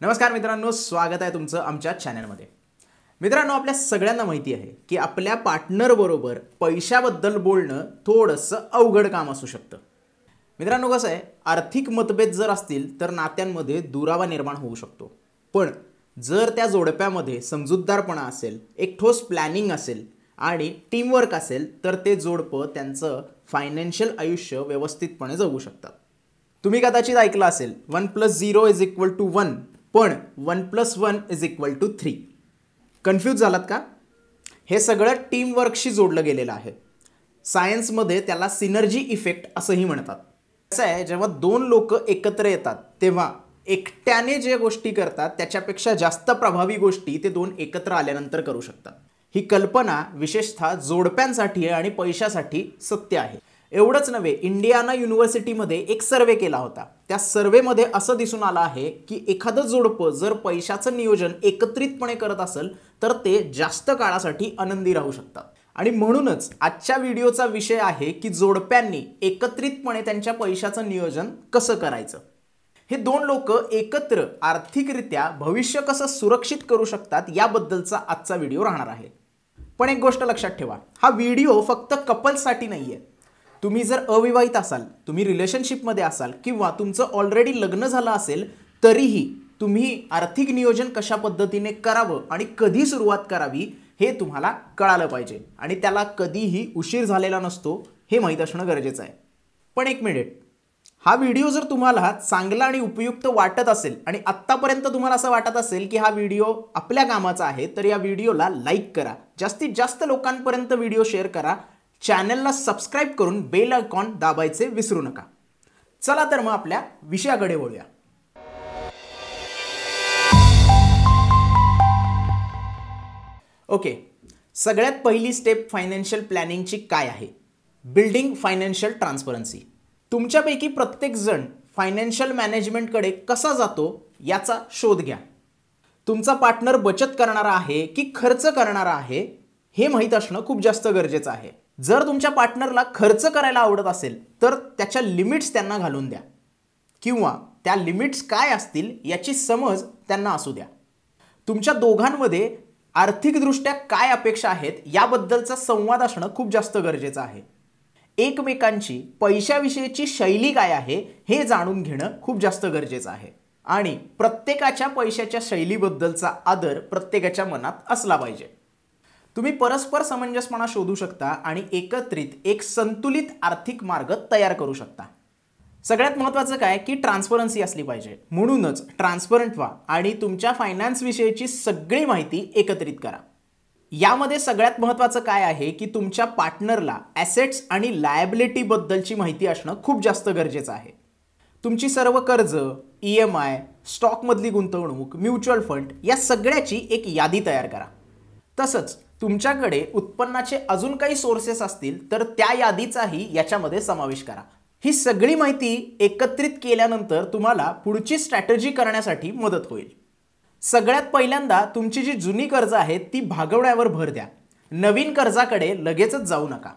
नमस्कार मित्रांनो, स्वागत आहे तुमचं आमच्या चॅनलमध्ये। मित्रांनो, आपल्या सगळ्यांना माहिती आहे की आपल्या पार्टनर बरोबर पैशाबद्दल बोलणं थोडंसं अवघड काम असू शकतं। मित्रांनो, कसं आहे, आर्थिक मतभेद जर असतील तर नात्यांमध्ये दुरावा निर्माण होऊ शकतो। पण जर त्या जोडप्यामध्ये समजूतदारपणा असेल, एक ठोस प्लॅनिंग असेल आणि टीमवर्क असेल तर ते जोडपं त्यांचं फायनान्शियल आयुष्य व्यवस्थितपणे जगू शकतात। तुम्ही कदाचित ऐकलं असेल 1 + 0 = 1, पण 1 + 1 = 3। कन्फ्यूज झालात का? हे सगळं टीमवर्कशी जोडलं गेलेलं आहे। सायन्समध्ये त्याला सिनर्जी इफेक्ट असंही म्हणतात। कसं आहे, जेव्हा दोन लोक एकत्र येतात तेव्हा एकट्याने जे गोष्टी करतात त्याच्यापेक्षा जास्त प्रभावी गोष्टी ते दोन एकत्र आल्यानंतर करू शकतात। ही कल्पना विशेषतः जोडप्यांसाठी आणि पैशासाठी सत्य आहे। एवढंच नव्हे, इंडियाना युनिव्हर्सिटीमध्ये एक सर्वे केला होता। त्या सर्वेमध्ये असं दिसून आलं आहे की एखादं जोडपं जर पैशाचं नियोजन एकत्रितपणे करत असेल तर ते जास्त काळासाठी आनंदी राहू शकतात। आणि म्हणूनच आजच्या व्हिडिओचा विषय आहे की जोडप्यांनी एकत्रितपणे त्यांच्या पैशाचं नियोजन कसं करायचं। हे दोन लोक एकत्र आर्थिकरित्या भविष्य कसं सुरक्षित करू शकतात याबद्दलचा आजचा व्हिडिओ राहणार आहे। पण एक गोष्ट लक्षात ठेवा, हा व्हिडिओ फक्त कपल्ससाठी नाहीये। तुम्ही जर अविवाहित असाल, तुम्ही रिलेशनशिपमध्ये असाल किंवा तुमचं ऑलरेडी लग्न झालं असेल तरीही तुम्ही आर्थिक नियोजन कशा पद्धतीने करावं आणि कधी सुरुवात करावी हे तुम्हाला कळालं पाहिजे आणि त्याला कधीही उशीर झालेला नसतो हे माहीत असणं गरजेचं आहे। पण एक मिनिट, हा व्हिडिओ जर तुम्हाला चांगला आणि उपयुक्त वाटत असेल आणि आत्तापर्यंत तुम्हाला असं वाटत असेल की हा व्हिडिओ आपल्या कामाचा आहे तर या व्हिडिओला लाईक करा, जास्तीत जास्त लोकांपर्यंत व्हिडिओ शेअर करा, चॅनलला सबस्क्राईब करून बेल आयकॉन दाबायचे विसरू नका। चला तर मग आपल्या विषयाकडे वळूया। ओके, सगळ्यात पहिली स्टेप फायनान्शियल प्लॅनिंगची काय आहे? Building financial transparency. तुमच्यापैकी प्रत्येक जण फायनान्शियल मॅनेजमेंटकडे कसा जातो याचा शोध घ्या। तुमचा पार्टनर बचत करणारा आहे की खर्च करणारा आहे हे माहीत असणं खूप जास्त गरजेचं आहे। जर तुमच्या पार्टनरला खर्च करायला आवडत असेल तर त्याच्या लिमिट्स त्यांना घालून द्या किंवा त्या लिमिट्स काय असतील याची समज त्यांना असू द्या। तुमच्या दोघांमध्ये आर्थिकदृष्ट्या काय अपेक्षा आहेत याबद्दलचा संवाद असणं खूप जास्त गरजेचं आहे। एकमेकांची पैशाविषयीची शैली काय आहे हे जाणून घेणं खूप जास्त गरजेचं आहे आणि प्रत्येकाच्या पैशाच्या शैलीबद्दलचा आदर प्रत्येकाच्या मनात असला पाहिजे। तुम्ही परस्पर समंजसपणा शोधू शकता आणि एकत्रित एक संतुलित आर्थिक मार्ग तयार करू शकता। सगळ्यात महत्त्वाचं काय की ट्रान्सपरन्सी असली पाहिजे। म्हणूनच ट्रान्सपरंट व्हा आणि तुमच्या फायनान्स विषयीची सगळी माहिती एकत्रित करा। यामध्ये सगळ्यात महत्त्वाचं काय आहे की तुमच्या पार्टनरला ॲसेट्स आणि लायबिलिटी बद्दलची माहिती असणं खूप जास्त गरजेचं आहे। तुमची सर्व कर्ज, EMI, स्टॉकमधली गुंतवणूक, म्युच्युअल फंड या सगळ्याची एक यादी तयार करा। तसंच तुमच्याकडे उत्पन्नाचे अजून काही सोर्सेस असतील तर त्या यादीचाही याच्यामध्ये समावेश करा। ही सगळी माहिती एकत्रित केल्यानंतर तुम्हाला पुढची स्ट्रॅटेजी करण्यासाठी मदत होईल। सगळ्यात पहिल्यांदा तुमची जी जुनी कर्ज आहेत ती भागवण्यावर भर द्या। नवीन कर्जाकडे लगेचच जाऊ नका।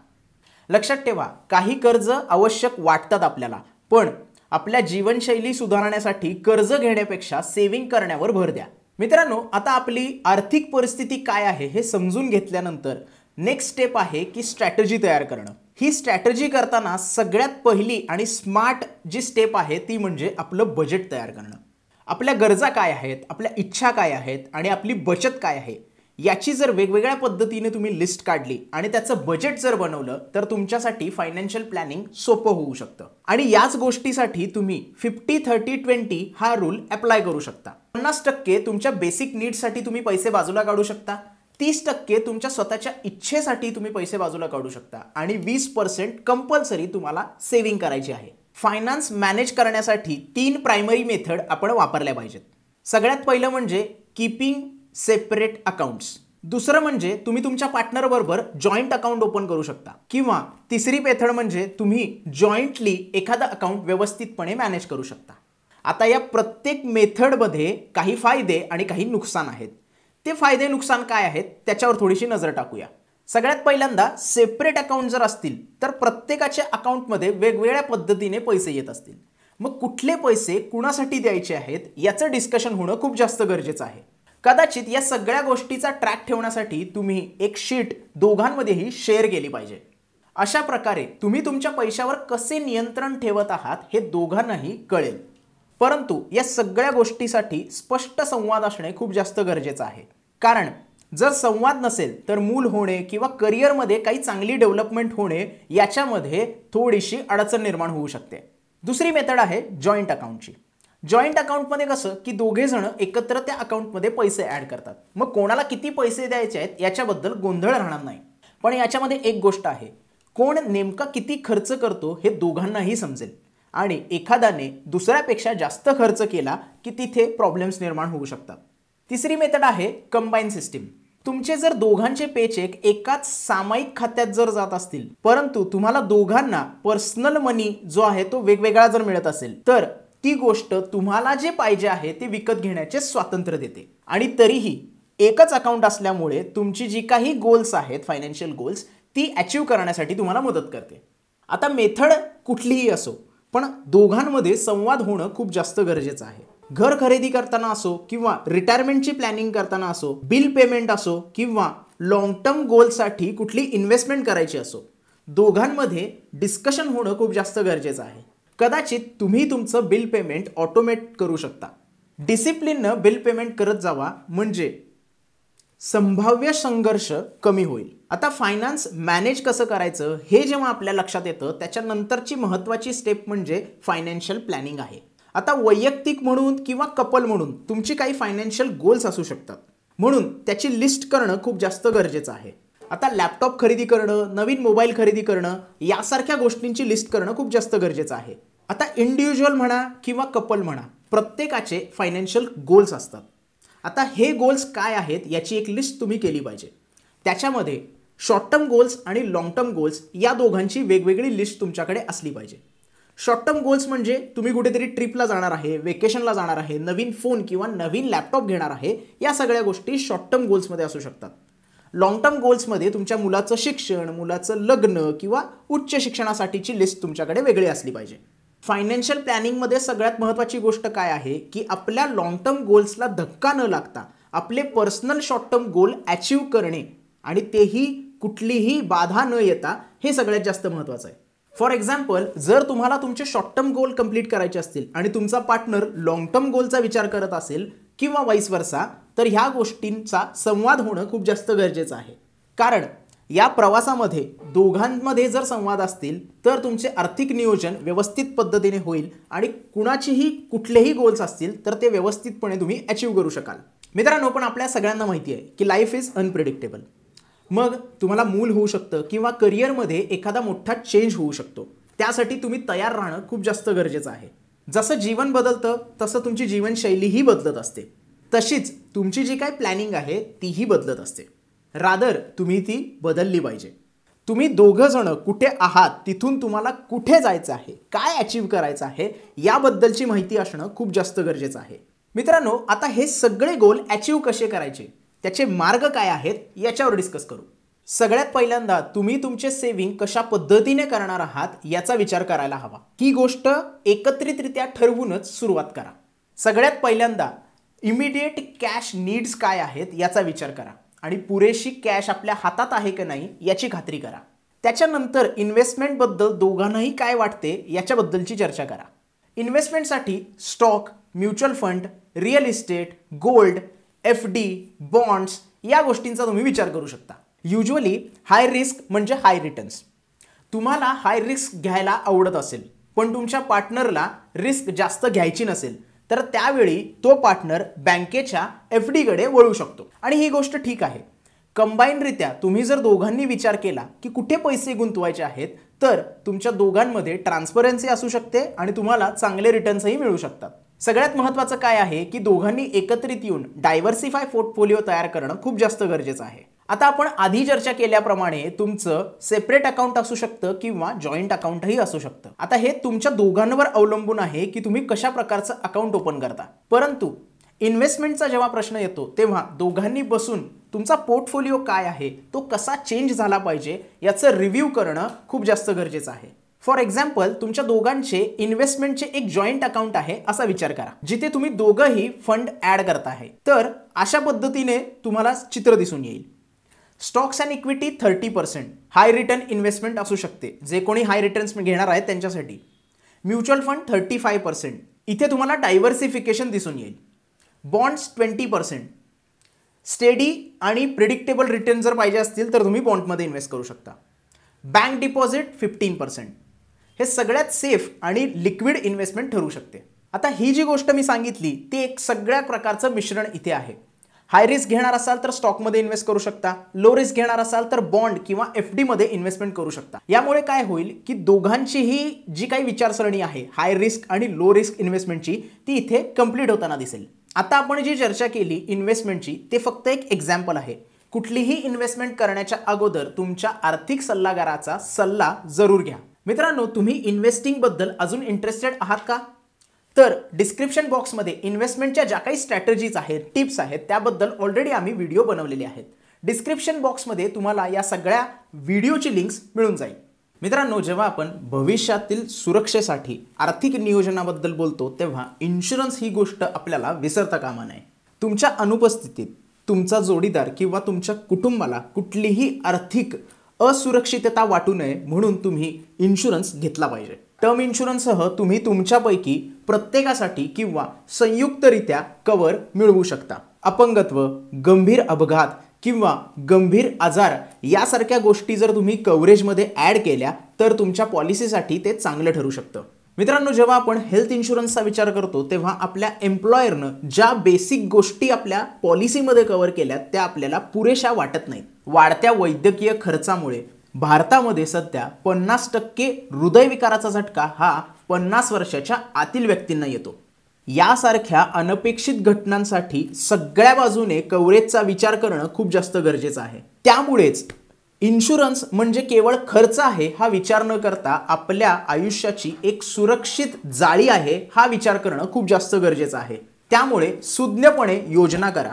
लक्षात ठेवा, काही कर्ज आवश्यक वाटतात आपल्याला, पण आपल्या जीवनशैली सुधारण्यासाठी कर्ज घेण्यापेक्षा सेव्हिंग करण्यावर भर द्या। मित्रांनो, आता आपली आर्थिक परिस्थिती काय आहे हे समजून घेतल्यानंतर नेक्स्ट स्टेप आहे की स्ट्रॅटेजी तयार करणं। ही स्ट्रॅटेजी करताना सगळ्यात पहिली आणि स्मार्ट जी स्टेप आहे ती म्हणजे आपलं बजेट तयार करणं। आपल्या गरजा काय आहेत, आपल्या इच्छा काय आहेत आणि आपली बचत काय आहे याची जर वेगवेगळ्या पद्धतीने तुम्ही लिस्ट काढली आणि त्याचं बजेट जर बनवलं तर तुमच्यासाठी फायनान्शियल प्लॅनिंग सोपं होऊ शकतं। आणि याच गोष्टीसाठी तुम्ही 50-30-20 हा रूल अप्लाय करू शकता। 50% तुमच्या बेसिक नीड्ससाठी तुम्ही पैसे बाजूला काढू शकता, 30% तुमच्या स्वतःच्या इच्छेसाठी तुम्ही पैसे बाजूला काढू शकता आणि 20% कंपल्सरी तुम्हाला सेव्हिंग करायची आहे। फायनान्स मॅनेज करण्यासाठी 3 प्रायमरी मेथड आपण वापरल्या पाहिजेत। सगळ्यात पहिलं म्हणजे कीपिंग सेपरेट अकाउंट्स। दुसरं म्हणजे तुम्ही तुमच्या पार्टनर बरोबर जॉईंट अकाउंट ओपन करू शकता किंवा तिसरी मेथड म्हणजे तुम्ही जॉईंटली एखादा अकाउंट व्यवस्थितपणे मॅनेज करू शकता। आता या प्रत्येक मेथडमध्ये काही फायदे आणि काही नुकसान आहेत। ते फायदे नुकसान काय आहेत त्याच्यावर थोडीशी नजर टाकूया। सगळ्यात पहिल्यांदा सेपरेट अकाउंट जर असतील तर प्रत्येकाच्या अकाउंटमध्ये वेगवेगळ्या पद्धतीने पैसे येत असतील मग कुठले पैसे कुणासाठी द्यायचे आहेत याचं डिस्कशन होणं खूप जास्त गरजेचं आहे. कदाचित या सगळ्या गोष्टीचा ट्रॅक ठेवण्यासाठी तुम्ही एक शीट दोघांमध्येही शेअर केली पाहिजे. अशा प्रकारे तुम्ही तुमच्या पैशावर कसे नियंत्रण ठेवत आहात हे दोघांनाही कळेल. परंतु या सगळ्या गोष्टीसाठी स्पष्ट संवाद असणे खूप जास्त गरजेचं आहे. कारण जर संवाद नसेल तर मूल होणे किंवा करिअरमध्ये काही चांगली डेव्हलपमेंट होणे याच्यामध्ये थोडीशी अडचण निर्माण होऊ शकते. दुसरी मेथड आहे जॉईंट अकाउंटची. जॉईंट अकाउंटमध्ये कसं की दोघे जण एकत्र त्या अकाउंटमध्ये पैसे ॲड करतात. मग कोणाला किती पैसे द्यायचे आहेत याच्याबद्दल गोंधळ राहणार नाही. पण याच्यामध्ये एक गोष्ट आहे, कोण नेमका किती खर्च करतो हे दोघांनाही समजेल आणि एखाद्याने दुसऱ्यापेक्षा जास्त खर्च केला की तिथे प्रॉब्लेम्स निर्माण होऊ शकतात. तिसरी मेथड आहे कंबाईन सिस्टीम. तुमचे जर दोघांचे पेचेक एकाच सामायिक खात्यात जर जात असतील परंतु तुम्हाला दोघांना पर्सनल मनी जो आहे तो वेगवेगळा जर मिळत असेल तर ती गोष्ट तुम्हाला जे पाहिजे आहे ते विकत घेण्याचे स्वातंत्र्य देते. आणि तरीही एकच अकाउंट असल्यामुळे तुमची जी काही गोल्स आहेत, फायनान्शियल गोल्स, ती अचीव करण्यासाठी तुम्हाला मदत करते. आता मेथड कुठलीही असो पण दोघांमध्ये संवाद होणं खूप जास्त गरजेचं आहे. घर खरेदी करताना असो किंवा रिटायरमेंटची प्लॅनिंग करताना असो, बिल पेमेंट असो किंवा लॉंग टर्म गोलसाठी कुठली इन्व्हेस्टमेंट करायची असो, दोघांमध्ये डिस्कशन होणं खूप जास्त गरजेचं आहे. कदाचित तुम्ही तुमचं बिल पेमेंट ऑटोमेट करू शकता. डिसिप्लिननं बिल पेमेंट करत जावा म्हणजे संभाव्य संघर्ष कमी होईल. आता फायनान्स मॅनेज कसं करायचं हे जेव्हा आपल्या लक्षात येतं त्याच्यानंतरची महत्त्वाची स्टेप म्हणजे फायनान्शियल प्लॅनिंग आहे. आता वैयक्तिक म्हणून किंवा कपल म्हणून तुमची काही फायनान्शियल गोल्स असू शकतात, म्हणून त्याची लिस्ट करणं खूप जास्त गरजेचं आहे. आता लॅपटॉप खरेदी करणं, नवीन मोबाईल खरेदी करणं यासारख्या गोष्टींची लिस्ट करणं खूप जास्त गरजेचं आहे. आता इंडिव्हिज्युअल म्हणा किंवा कपल म्हणा, प्रत्येकाचे फायनान्शियल गोल्स असतात. आता हे गोल्स काय आहेत याची एक लिस्ट तुम्ही केली पाहिजे. त्याच्यामध्ये शॉर्ट टर्म गोल्स आणि लॉंग टर्म गोल्स या दोघांची वेगवेगळी लिस्ट तुमच्याकडे असली पाहिजे. शॉर्ट टर्म गोल्स म्हणजे तुम्ही कुठेतरी ट्रिपला जाणार आहे, वेकेशनला जाणार आहे, नवीन फोन किंवा नवीन लॅपटॉप घेणार आहे, या सगळ्या गोष्टी शॉर्ट टर्म गोल्समध्ये असू शकतात. लॉंग टर्म गोल्समध्ये तुमच्या मुलाचं शिक्षण, मुलाचं लग्न किंवा उच्च शिक्षणासाठीची लिस्ट तुमच्याकडे वेगळी असली पाहिजे. फायनान्शियल प्लॅनिंगमध्ये सगळ्यात महत्त्वाची गोष्ट काय आहे की आपल्या लॉंग टर्म गोल्सला धक्का न लागता आपले personal short term goal achieve करणे आणि तेही कुठलीही बाधा न येता, हे सगळ्यात जास्त महत्त्वाचं आहे. फॉर एक्झाम्पल, जर तुम्हाला तुमचे शॉर्ट टर्म गोल कंप्लीट करायचे असतील आणि तुमचा पार्टनर लॉंग टर्म गोलचा विचार करत असेल किंवा वाईस वर्सा, तर ह्या गोष्टींचा संवाद होणं खूप जास्त गरजेचं आहे. कारण या प्रवासामध्ये दोघांमध्ये जर संवाद असतील तर तुमचे आर्थिक नियोजन व्यवस्थित पद्धतीने होईल आणि कुणाचीही कुठलेही गोल्स असतील तर ते व्यवस्थितपणे तुम्ही अचीव करू शकाल. मित्रांनो, पण आपल्या सगळ्यांना माहिती आहे की लाईफ इज अनप्रिडिक्टेबल. मग तुम्हाला मूल होऊ शकतं किंवा करिअरमध्ये एखादा मोठा चेंज होऊ शकतो. त्यासाठी तुम्ही तयार राहणं खूप जास्त गरजेचं आहे. जसं जीवन बदलतं तसं तुमची जीवनशैलीही बदलत असते. तशीच तुमची जी काही प्लॅनिंग आहे तीही बदलत असते. रादर तुम्ही ती बदलली पाहिजे. तुम्ही दोघं जण कुठे आहात, तिथून तुम्हाला कुठे जायचं आहे, काय अचीव करायचं आहे याबद्दलची माहिती असणं खूप जास्त गरजेचं आहे. मित्रांनो, आता हे सगळे गोल अचीव कसे करायचे, त्याचे मार्ग काय आहेत याच्यावर डिस्कस करू. सगळ्यात पहिल्यांदा तुम्ही तुमचे सेव्हिंग कशा पद्धतीने करणार आहात याचा विचार करायला हवा. ही गोष्ट एकत्रितरित्या ठरवूनच सुरुवात करा. सगळ्यात पहिल्यांदा इमिडिएट कॅश नीड्स काय आहेत याचा विचार करा आणि पुरेशी कॅश आपल्या हातात आहे की नाही याची खात्री करा. त्याच्यानंतर इन्व्हेस्टमेंटबद्दल दोघांनाही काय वाटते याच्याबद्दलची चर्चा करा. इन्व्हेस्टमेंटसाठी stock, mutual fund, real estate, gold, FD, bonds या गोष्टींचा तुम्ही विचार करू शकता. युजली हाय रिस्क म्हणजे हाय रिटर्न्स. तुम्हाला हाय रिस्क घ्यायला आवडत असेल पण तुमच्या पार्टनरला रिस्क जास्त घ्यायची नसेल तर त्यावेळी तो पार्टनर बँकेच्या FD कडे वळू शकतो आणि ही गोष्ट ठीक आहे. कंबाईनरित्या तुम्ही जर दोघांनी विचार केला की कुठे पैसे गुंतवायचे आहेत तर तुमच्या दोघांमध्ये ट्रान्सपरन्सी असू शकते आणि तुम्हाला चांगले रिटर्न्सही मिळू शकतात. सगळ्यात महत्त्वाचं काय आहे की दोघांनी एकत्रित येऊन डायव्हर्सिफाय पोर्टफोलिओ तयार करणं खूप जास्त गरजेचं आहे. आता आपण आधी चर्चा केल्याप्रमाणे तुमचं सेपरेट अकाउंट असू शकतं किंवा जॉईंट अकाउंटही असू शकतं. आता हे तुमच्या दोघांवर अवलंबून आहे की तुम्ही कशा प्रकारचं अकाउंट ओपन करता. परंतु इन्व्हेस्टमेंटचा जेव्हा प्रश्न येतो तेव्हा दोघांनी बसून तुमचा पोर्टफोलिओ काय आहे, तो कसा चेंज झाला पाहिजे याचं रिव्ह्यू करणं खूप जास्त गरजेचं आहे. फॉर एक्झाम्पल तुमच्या दोघांचे इन्व्हेस्टमेंटचे एक जॉईंट अकाउंट आहे असा विचार करा, जिथे तुम्ही दोघंही फंड ऍड करता आहे. तर अशा पद्धतीने तुम्हाला चित्र दिसून येईल. Stocks and equity 30%, high return investment असू शकते, जे कोणी हाय रिटर्न्स घेणार आहेत त्यांच्यासाठी. म्युच्युअल फंड 35%, इथे तुम्हाला डायव्हर्सिफिकेशन दिसून येईल. बॉन्ड्स 20%, स्टेडी आणि प्रिडिक्टेबल रिटर्न जर पाहिजे असतील तर तुम्ही बॉन्डमध्ये इन्व्हेस्ट करू शकता. बँक डिपॉझिट 15%, हे सगळ्यात सेफ आणि लिक्विड इन्व्हेस्टमेंट ठरू शकते. आता ही जी गोष्ट मी सांगितली ती एक सगळ्या प्रकारचं मिश्रण इथे आहे. हाय रिस्क घेणार असाल तर स्टॉकमध्ये इन्व्हेस्ट करू शकता, लो रिस्क घेणार असाल तर बॉन्ड किंवा FD मध्ये इन्व्हेस्टमेंट करू शकता. यामुळे काय होईल की दोघांचीही जी काही विचारसरणी आहे हाय रिस्क आणि लो रिस्क इन्व्हेस्टमेंटची ती इथे कंप्लीट होताना दिसेल. आता आपण जी चर्चा केली इन्व्हेस्टमेंटची ते फक्त एक एक्झाम्पल आहे. कुठलीही इन्व्हेस्टमेंट करण्याच्या अगोदर तुमच्या आर्थिक सल्लागाराचा सल्ला जरूर घ्या. मित्रांनो, तुम्ही इन्व्हेस्टिंग बद्दल अजून इंटरेस्टेड आहात का? तर डिस्क्रिप्शन बॉक्समध्ये इन्व्हेस्टमेंटच्या ज्या काही स्ट्रॅटेजीज आहेत, टिप्स आहेत, त्याबद्दल ऑलरेडी आम्ही व्हिडिओ बनवलेले आहेत. डिस्क्रिप्शन बॉक्समध्ये तुम्हाला या सगळ्या व्हिडिओची लिंक्स मिळून जाईल. मित्रांनो, जेव्हा आपण भविष्यातील सुरक्षेसाठी आर्थिक नियोजनाबद्दल बोलतो तेव्हा इन्शुरन्स ही गोष्ट आपल्याला विसरता कामा नये. तुमच्या अनुपस्थितीत तुमचा जोडीदार किंवा तुमच्या कुटुंबाला कुठलीही आर्थिक असुरक्षितता वाटू नये म्हणून तुम्ही इन्शुरन्स घेतला पाहिजे. टर्म इन्शुरन्ससह तुम्ही तुमच्यापैकी प्रत्येकासाठी किंवा संयुक्तरित्या कव्हर मिळवू शकता. अपंगत्व, गंभीर अपघात किंवा गंभीर आजार यासारख्या गोष्टी जर तुम्ही कव्हरेजमध्ये ॲड केल्या तर तुमच्या पॉलिसीसाठी ते चांगलं ठरू शकतं. मित्रांनो, जेव्हा आपण हेल्थ इन्शुरन्सचा विचार करतो तेव्हा आपल्या एम्प्लॉयरनं ज्या बेसिक गोष्टी आपल्या पॉलिसीमध्ये कव्हर केल्या त्या आपल्याला पुरेशा वाटत नाहीत. वाढत्या वैद्यकीय खर्चामुळे भारतामध्ये सध्या 50% हृदयविकाराचा झटका हा 50 वर्षाच्या आतील व्यक्तींना येतो. यासारख्या अनपेक्षित घटनांसाठी सगळ्या बाजूने कव्हरेजचा विचार करणं खूप जास्त गरजेचं आहे. त्यामुळेच इन्शुरन्स म्हणजे केवळ खर्च आहे हा विचार न करता आपल्या आयुष्याची एक सुरक्षित जाळी आहे हा विचार करणं खूप जास्त गरजेचं आहे. त्यामुळे सुज्ञपणे योजना करा,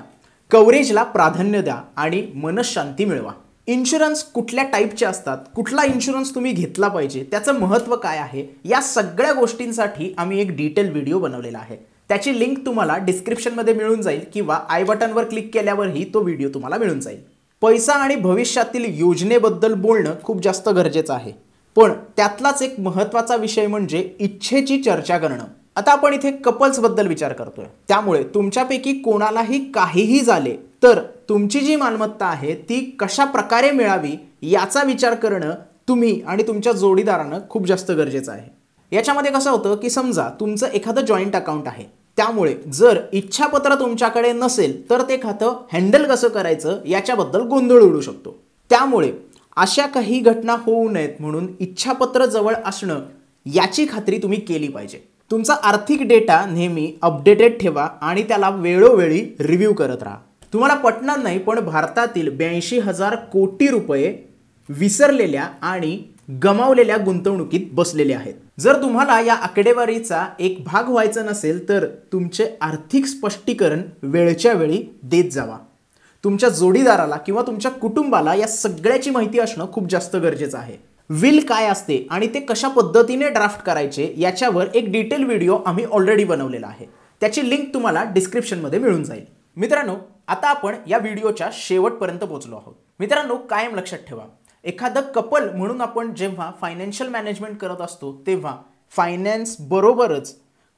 कव्हरेजला प्राधान्य द्या आणि मनशांती मिळवा. इन्शुरन्स कुठल्या टाईपचे असतात, कुठला इन्शुरन्स तुम्ही घेतला पाहिजे, त्याचं महत्त्व काय आहे, या सगळ्या गोष्टींसाठी आम्ही एक डिटेल व्हिडिओ बनवलेला आहे. त्याची लिंक तुम्हाला डिस्क्रिप्शनमध्ये मिळून जाईल किंवा आय बटनवर क्लिक केल्यावरही तो व्हिडिओ तुम्हाला मिळून जाईल. पैसा आणि भविष्यातील योजनेबद्दल बोलणं खूप जास्त गरजेचं आहे, पण त्यातलाच एक महत्त्वाचा विषय म्हणजे इच्छेची चर्चा करणं. आता आपण इथे कपल्सबद्दल विचार करतोय, त्यामुळे तुमच्यापैकी कोणालाही काहीही झाले तर तुमची जी मालमत्ता आहे ती कशा प्रकारे मिळावी याचा विचार करणं तुम्ही आणि तुमच्या जोडीदारानं खूप जास्त गरजेचं आहे. याच्यामध्ये कसं होतं की समजा तुमचं एखादं जॉईंट अकाउंट आहे, त्यामुळे जर इच्छापत्र तुमच्याकडे नसेल तर ते खातं हँडल कसं करायचं याच्याबद्दल गोंधळ उडू शकतो. त्यामुळे अशा काही घटना होऊ नयेत म्हणून इच्छापत्र जवळ असणं याची खात्री तुम्ही केली पाहिजे. तुमचा आर्थिक डेटा नेहमी अपडेटेड ठेवा आणि त्याला वेळोवेळी रिव्ह्यू करत राहा. तुम्हाला पटणार नाही पण भारतातील 82,000 कोटी रुपये विसरलेल्या आणि गमावलेल्या गुंतवणुकीत बसलेले आहेत. जर तुम्हाला या आकडेवारीचा एक भाग व्हायचा नसेल तर तुमचे आर्थिक स्पष्टीकरण वेळच्या वेळी देत जावा. तुमच्या जोडीदाराला किंवा तुमच्या कुटुंबाला या सगळ्याची माहिती असणं खूप जास्त गरजेचं आहे. विल काय असते आणि ते कशा पद्धतीने ड्राफ्ट करायचे याच्यावर एक डिटेल व्हिडिओ आम्ही ऑलरेडी बनवलेला आहे. त्याची लिंक तुम्हाला डिस्क्रिप्शनमध्ये मिळून जाईल. मित्रांनो, आता आपण या व्हिडिओच्या शेवटपर्यंत पोहोचलो आहोत. मित्रांनो, कायम लक्षात ठेवा, एखादं कपल म्हणून आपण जेव्हा फायनान्शियल मॅनेजमेंट करत असतो तेव्हा फायनान्स बरोबरच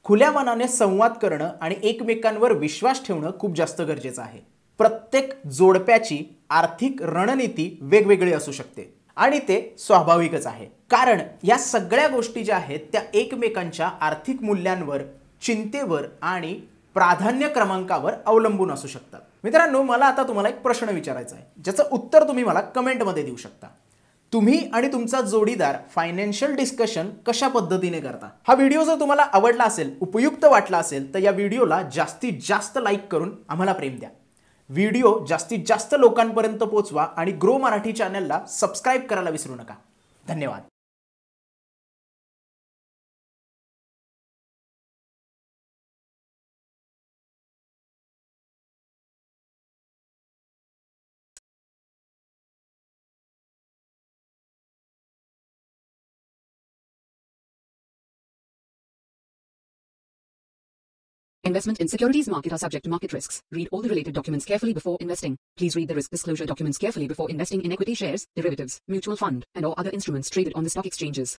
खुल्या मनाने संवाद करणं आणि एकमेकांवर विश्वास ठेवणं खूप जास्त गरजेचं आहे. प्रत्येक जोडप्याची आर्थिक रणनीती वेगवेगळी असू शकते आणि ते स्वाभाविकच आहे, कारण या सगळ्या गोष्टी ज्या आहेत त्या एकमेकांच्या आर्थिक मूल्यांवर, चिंतेवर आणि प्राधान्य क्रमांकावर अवलंबून असू शकतात. मित्रांनो, मला आता तुम्हाला एक प्रश्न विचारायचा आहे ज्याचं उत्तर तुम्ही मला कमेंटमध्ये देऊ शकता. तुम्ही आणि तुमचा जोडीदार फायनान्शियल डिस्कशन कशा पद्धतीने करता? हा व्हिडिओ जर तुम्हाला आवडला असेल, उपयुक्त वाटला असेल तर या व्हिडिओला जास्तीत जास्त लाईक करून आम्हाला प्रेम द्या. व्हिडिओ जास्तीत जास्त लोकांपर्यंत पोहोचवा आणि ग्रो मराठी चॅनलला सबस्क्राईब करायला विसरू नका. धन्यवाद. Investment in securities market are subject to market risks. Read all the related documents carefully before investing. Please read the risk disclosure documents carefully before investing in equity shares, derivatives, mutual fund, and or other instruments traded on the stock exchanges.